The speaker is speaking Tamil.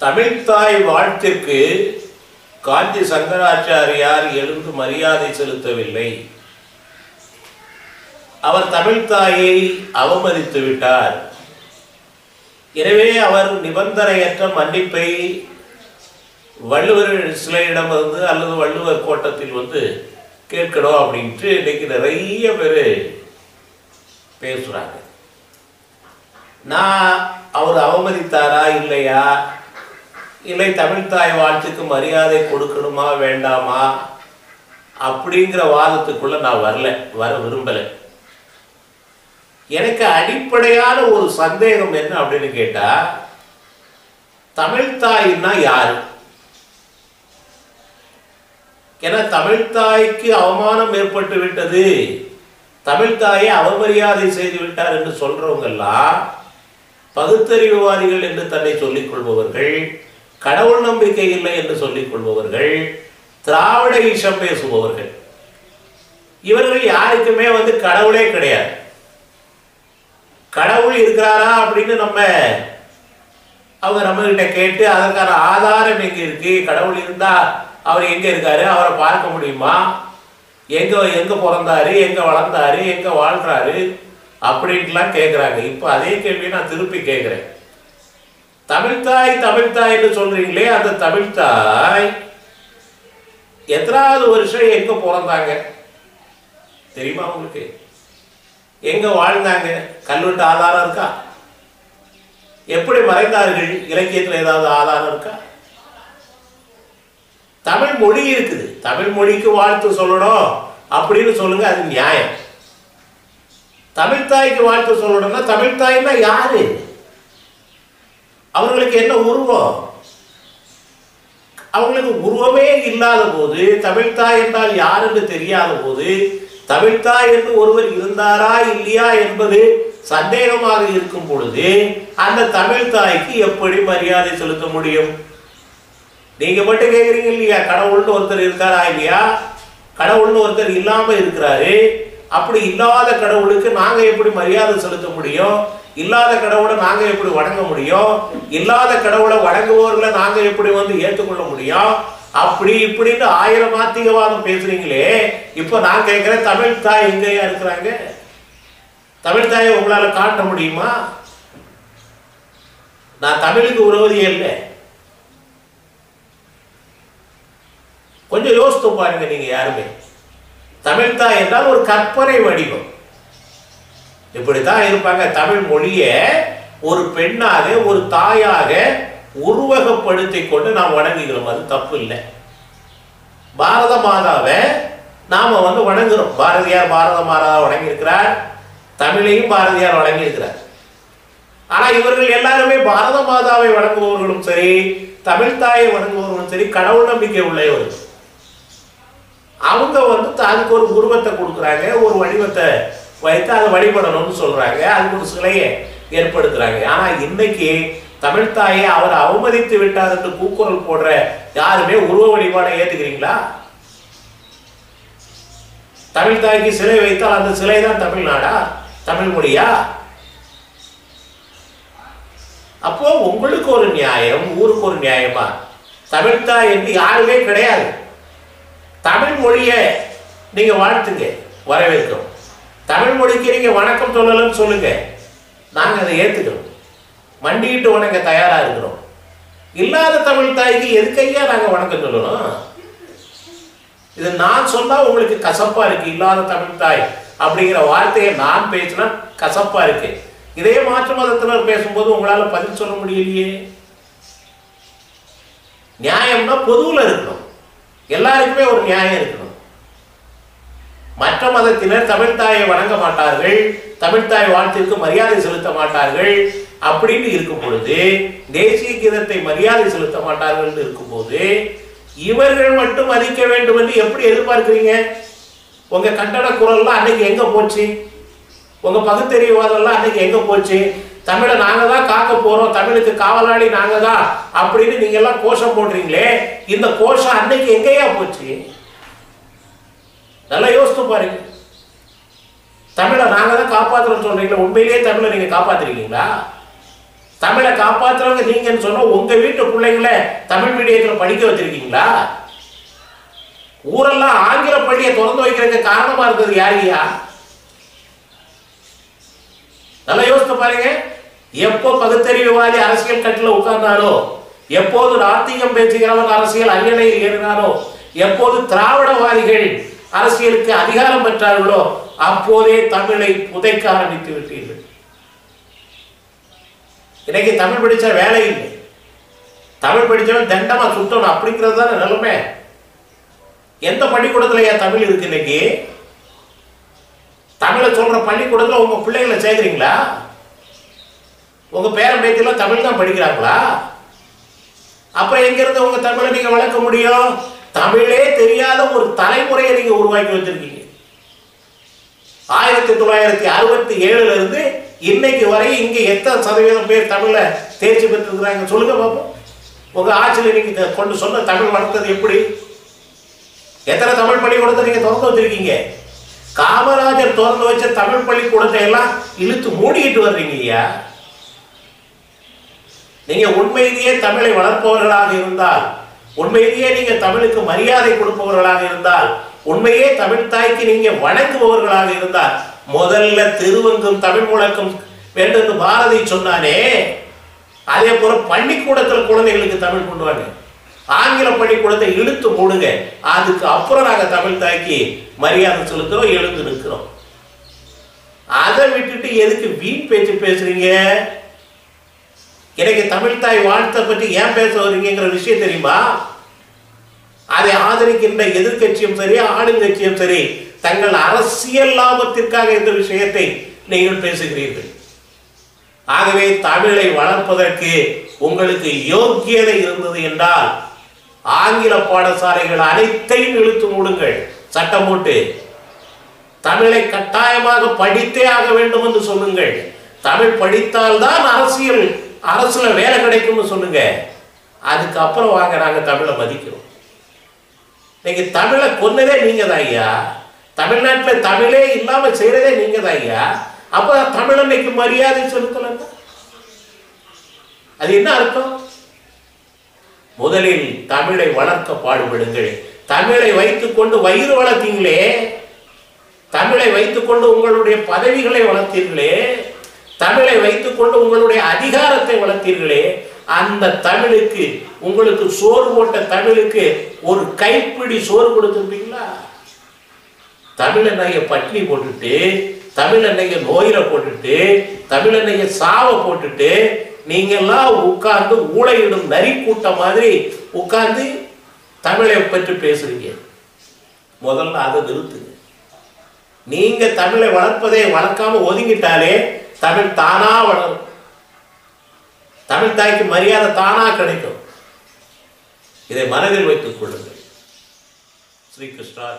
தமிழ்த்தாய் வாழ்த்திற்கு காஞ்சி சங்கராச்சாரியார் எழுந்து மரியாதை செலுத்தவில்லை. அவர் தமிழ்த்தாயை அவமதித்து விட்டார். எனவே அவர் நிபந்தனையற்ற மன்னிப்பை வள்ளுவர் சிலையிடம் வந்து அல்லது வள்ளுவர் கோட்டத்தில் வந்து கேட்கணும் அப்படின்ட்டு இன்னைக்கு நிறைய பேர் பேசுறாங்க. நான் அவர் அவமதித்தாரா இல்லையா, இல்லை தமிழ்த்தாய் வாழ்த்துக்கு மரியாதை கொடுக்கணுமா வேண்டாமா அப்படிங்கிற வாதத்துக்குள்ள நான் வர விரும்பலை. எனக்கு அடிப்படையான ஒரு சந்தேகம் என்ன அப்படின்னு கேட்டா, தமிழ்த்தாய்னா யாரு? ஏன்னா தமிழ்த்தாய்க்கு அவமானம் ஏற்பட்டு விட்டது, தமிழ்த்தாயை அவமரியாதை செய்து விட்டார் என்று சொல்றவங்க எல்லாம் பகுத்தறிவுவாதிகள் என்று தன்னை சொல்லிக் கொள்பவர்கள், கடவுள் நம்பிக்கை இல்லை என்று சொல்லிக் கொள்பவர்கள், திராவிட ஈசம் பேசுபவர்கள். இவர்கள் யாருக்குமே வந்து கடவுளே கிடையாது. கடவுள் இருக்கிறாரா அப்படின்னு அவங்க நம்ம கிட்ட கேட்டு அதற்கான ஆதாரம் எங்க இருக்கு, கடவுள் இருந்தா அவர் எங்க இருக்காரு, அவரை பார்க்க முடியுமா, எங்க பிறந்தாரு, எங்க வளர்ந்தாரு, எங்க வாழ்றாரு அப்படின்ட்டுலாம் கேட்குறாங்க. இப்போ அதே கேள்வியை நான் திருப்பி கேட்குறேன். தமிழ்த்தாய் தமிழ்த்தாய்ன்னு சொல்றீங்களே, அந்த தமிழ்த்தாய் எத்தனாவது வருஷம் எங்க பிறந்தாங்க தெரியுமா உங்களுக்கு? எங்க வாழ்ந்தாங்க? கல்வெட்டு ஆதாரம் இருக்கா? எப்படி மறைந்தார்கள்? இலக்கியத்தில் ஏதாவது ஆதாரம் இருக்கா? தமிழ் மொழி இருக்குது, தமிழ் மொழிக்கு வாழ்த்து சொல்லணும் அப்படின்னு சொல்லுங்க, அது நியாயம். தமிழ்த்தாய்க்கு வாழ்த்து சொல்லணும்னா தமிழ்த்தாய்னா யாரு? அவர்களுக்கு என்ன உருவம்? அவங்களுக்கு உருவமே இல்லாத போது, தமிழ்த்தாய் என்றால் யார் என்று தெரியாத போது, தமிழ்த்தாய் என்று ஒருவர் இருந்தாரா இல்லையா என்பது சந்தேகமாக இருக்கும் பொழுது அந்த தமிழ்த்தாய்க்கு எப்படி மரியாதை செலுத்த முடியும்? நீங்க மட்டும் கேட்குறீங்க இல்லையா, கடவுள்னு ஒருத்தர் இருக்காரா இல்லையா? கடவுள்னு ஒருத்தர் இல்லாம இருக்கிறாரு. அப்படி இல்லாத கடவுளுக்கு நாங்க எப்படி மரியாதை செலுத்த முடியும்? இல்லாத கடவுளை நாங்க எப்படி வணங்க முடியும்? இல்லாத கடவுளை வணங்குபவர்களை நாங்க எப்படி வந்து ஏற்றுக்கொள்ள முடியும்? அப்படி இப்படின்னு ஆயிரம் நாத்திகவாதம் பேசுறீங்களே. இப்ப நான் கேட்கிறேன், தமிழ்த்தாய் எங்கேயா இருக்கிறாங்க? தமிழ்த்தாயை உங்களால காட்ட முடியுமா? நான் தமிழுக்கு விரோதியே இல்லை. கொஞ்சம் யோசித்து பாருங்க. நீங்க யாருமே தமிழ்த்தாய் என்றால் ஒரு கற்பனை வடிவம், இப்படித்தான் இருப்பாங்க. தமிழ் மொழிய ஒரு பெண்ணாக ஒரு தாயாக உருவகப்படுத்தி கொண்டு நாம் வணங்குகிறோம், அது தப்பு இல்லை. பாரத மாதாவை நாம வந்து வணங்குறோம். பாரதியார் பாரத மாதாவை வணங்கியிருக்கிறார், தமிழையும் பாரதியார் வணங்கியிருக்கிறார். ஆனா இவர்கள் எல்லாருமே பாரத மாதாவை வணங்குபவர்களும் சரி, தமிழ்த்தாயை வணங்குபவர்களும் சரி, கடவுள் நம்பிக்கை உள்ளவர்கள். அவங்க வந்து அதுக்கு ஒரு உருவத்தை கொடுக்குறாங்க, ஒரு வடிவத்தை வைத்து அதை வழிபடணும்னு சொல்றாங்க, அதுக்கு ஒரு சிலையை ஏற்படுத்துறாங்க. ஆனா இன்னைக்கு தமிழ்த்தாயை அவர் அவமதித்து விட்டார் என்று கூக்குரல் போடுற யாருமே உருவ வழிபாடை ஏத்துக்கிறீங்களா? தமிழ்த்தாய்க்கு சிலை வைத்தால் அந்த சிலை தான் தமிழ்நாடா, தமிழ் மொழியா? அப்போ உங்களுக்கு ஒரு நியாயம், ஊருக்கு ஒரு நியாயமா? தமிழ்த்தாய் என்று யாருமே கிடையாது. தமிழ் மொழிய நீங்க வாழ்த்துங்க, வரவேற்கும். தமிழ் மொழிக்கு நீங்க வணக்கம் சொல்லலன்னு சொல்லுங்க, நாங்க அதை ஏத்துக்கிறோம், மண்டிட்டு வணங்க தயாரா இருக்கிறோம். இல்லாத தமிழ்த்தாய்க்கு எதுக்கையா நாங்க வணக்கம் சொல்லணும்? இது நான் சொன்னா உங்களுக்கு கசப்பா இருக்கு. இல்லாத தமிழ்த்தாய் அப்படிங்கிற வார்த்தையை நான் பேசினா கசப்பா இருக்கு. இதே மாற்று மதத்தினர் பேசும்போது உங்களால பதில் சொல்ல முடியலையே. நியாயம்னா பொதுவில் இருக்கணும், எல்லாருக்குமே ஒரு நியாயம் இருக்கணும். மற்ற மதத்தினர் தமிழ்த்தாயை வணங்க மாட்டார்கள், தமிழ்த்தாய் வாழ்த்திற்கு மரியாதை செலுத்த மாட்டார்கள் அப்படின்னு இருக்கும் பொழுது, தேசிய கீதத்தை மரியாதை செலுத்த மாட்டார்கள் இருக்கும் போது, இவர்கள் மட்டும் மதிக்க வேண்டும் என்று எப்படி எதிர்பார்க்கிறீங்க? உங்க கண்டன குரல்லாம் அன்னைக்கு எங்க போச்சு? உங்க பகுத்தறிவுவாதெல்லாம் அன்னைக்கு எங்க போச்சு? தமிழை நாங்க தான் காக்க போறோம், தமிழுக்கு காவலாளி நாங்க தான் அப்படின்னு நீங்க எல்லாம் கோஷம் போடுறீங்களே, இந்த கோஷம் அன்னைக்கு எங்கேயா போச்சு? நல்லா யோசித்து பாருங்க. தமிழை நாங்க தான் காப்பாற்றுறோம் சொல்றீங்களா, உண்மையிலேயே தமிழை நீங்க காப்பாத்துறீங்களா? தமிழை காப்பாற்றுறவங்க நீங்கன்னு சொன்னா உங்க வீட்டு பிள்ளைங்களை தமிழ் மீடியத்தில் படிக்க வச்சிருக்கீங்களா? ஊரெல்லாம் ஆங்கில பள்ளியை திறந்து வைக்கிறதுக்கு காரணமா இருந்தது யாருயா? நல்லா யோசித்து பாருங்க. எப்போ பகுத்தறிவுவாதி அரசியல் கட்டில உட்கார்ந்தாரோ, எப்போது நாத்திகம் பேசுகிறவன் அரசியல் அரியணையில் ஏறினாரோ, எப்போது திராவிடவாதிகள் அரசியலுக்கு அதிகாரம் பெற்றார்களோ அப்போதே தமிழை புதைக்க ஆரம்பித்து விட்டீர்கள். இன்னைக்கு தமிழ் படிச்ச வேலை இல்லை, தமிழ் படிச்சவன் தண்டமா சுட்டணும் அப்படிங்கிறது தானே நிலைமை. எந்த பள்ளிக்கூடத்துல தமிழ் இருக்கு? இன்னைக்கு தமிழை சொல்ற பள்ளிக்கூடத்துல உங்க பிள்ளைகளை சேர்க்கிறீங்களா? உங்க பேரன் பேத்திலாம் தமிழ் தான் படிக்கிறாங்களா? அப்புறம் எங்கிருந்து உங்க தமிழை நீங்க வளர்க்க முடியும்? தமிழே தெரியாத ஒரு தலைமுறையை நீங்க உருவாக்கி வச்சிருக்கீங்க. 1967 இருந்து இன்னைக்கு வரை இங்க எத்தனை சதவீதம் பேர் தமிழை தேர்ச்சி பெற்றிருக்கிறாங்க சொல்லுங்க பாப்போம். உங்க ஆட்சியில் நீங்க கொண்டு சொன்ன தமிழ் வளர்த்தது எப்படி? எத்தனை தமிழ் பள்ளிக்கூடத்தை நீங்க திறந்து வச்சிருக்கீங்க? காமராஜர் திறந்து வச்ச தமிழ் பள்ளிக்கூடத்தை எல்லாம் இழுத்து மூடிக்கிட்டு வர்றீங்க ஐயா. நீங்க உண்மையிலேயே தமிழை வளர்ப்பவர்களாக இருந்தால், உண்மையிலேயே நீங்க தமிழுக்கு மரியாதை கொடுப்பவர்களாக இருந்தால், உண்மையே தமிழ் தாய்க்கு நீங்க வணங்குபவர்களாக இருந்தால், முதல்ல திருவங்கும் தமிழ் முழக்கம் வேண்டும் என்று பாரதி சொன்னானே, அதே போல பள்ளிக்கூடத்தில் குழந்தைகளுக்கு தமிழ் கொண்டு வாங்க. ஆங்கில பள்ளிக்கூடத்தை இழுத்து மூடுங்க. அதுக்கு அப்புறம் நாங்க தமிழ் தாய்க்கு மரியாதை செலுத்துறோம், எழுந்து நிற்கிறோம். அதை விட்டுட்டு எதுக்கு வீண் பேச்சு பேசுறீங்க? எனக்கு தமிழ் தாய் வாழ்த்தை பற்றி ஏன் பேச வரீங்கிற விஷயம் தெரியுமா? அதை ஆதரிக்கின்ற எதிர்கட்சியும் சரி ஆளுங்கட்சியும் சரி தங்கள் அரசியல் லாபத்திற்காக இந்த விஷயத்தை நீங்கள் பேசுகிறீர்கள். ஆகவே தமிழை வளர்ப்பதற்கு உங்களுக்கு யோக்கியதை இருந்தது என்றால் ஆங்கில பாடசாலைகள் அனைத்தையும் இழுத்து மூடுங்கள், சட்டம் போட்டு. தமிழை கட்டாயமாக படித்தே ஆக வேண்டும் என்று சொல்லுங்கள். தமிழ் படித்தால்தான் அரசுல வேலை கிடைக்கும்னு சொல்லுங்க. அதுக்கப்புறம் வாங்க நாங்க தமிழை மதிக்கிறோம். நீங்க தமிழை கொன்னதே நீங்க தான் ஐயா. தமிழ்நாட்டில் தமிழே இல்லாம செய்யறதே நீங்க தான் ஐயா. அப்ப தமிழன்னைக்கு மரியாதை செலுத்தல, அது என்ன அர்த்தம்? முதலில் தமிழை வளர்க்க பாடுபடுங்கள். தமிழை வைத்துக் கொண்டு வயிறு வளர்த்தீங்களே, தமிழை வைத்துக் கொண்டு உங்களுடைய பதவிகளை வளர்த்தீர்களே, தமிழை வைத்துக் கொண்டு உங்களுடைய அதிகாரத்தை வளர்த்தீர்களே, அந்த தமிழுக்கு, உங்களுக்கு சோறு போட்ட தமிழுக்கு ஒரு கைப்பிடி சோறு கொடுத்துருப்பீங்களா? தமிழனைய பட்டினி போட்டுட்டு, தமிழனைய நோயில போட்டுட்டு, தமிழனைய சாவ போட்டுட்டு நீங்க எல்லாம் உட்கார்ந்து ஊழையிடும் நரி கூட்டம் மாதிரி உட்கார்ந்து தமிழை பற்றி பேசுறீங்க. முதல்ல அதை நிறுத்துங்க. நீங்க தமிழை வளர்ப்பதை வளர்க்காம ஒதுங்கிட்டாலே தமிழ் தானா வளரும். தமிழ் தாய்க்கு மரியாதை தானா கிடைக்கும். இதை மனதில் வைத்துக் கொள்ளுங்கள். ஸ்ரீ கிருஷ்ணா.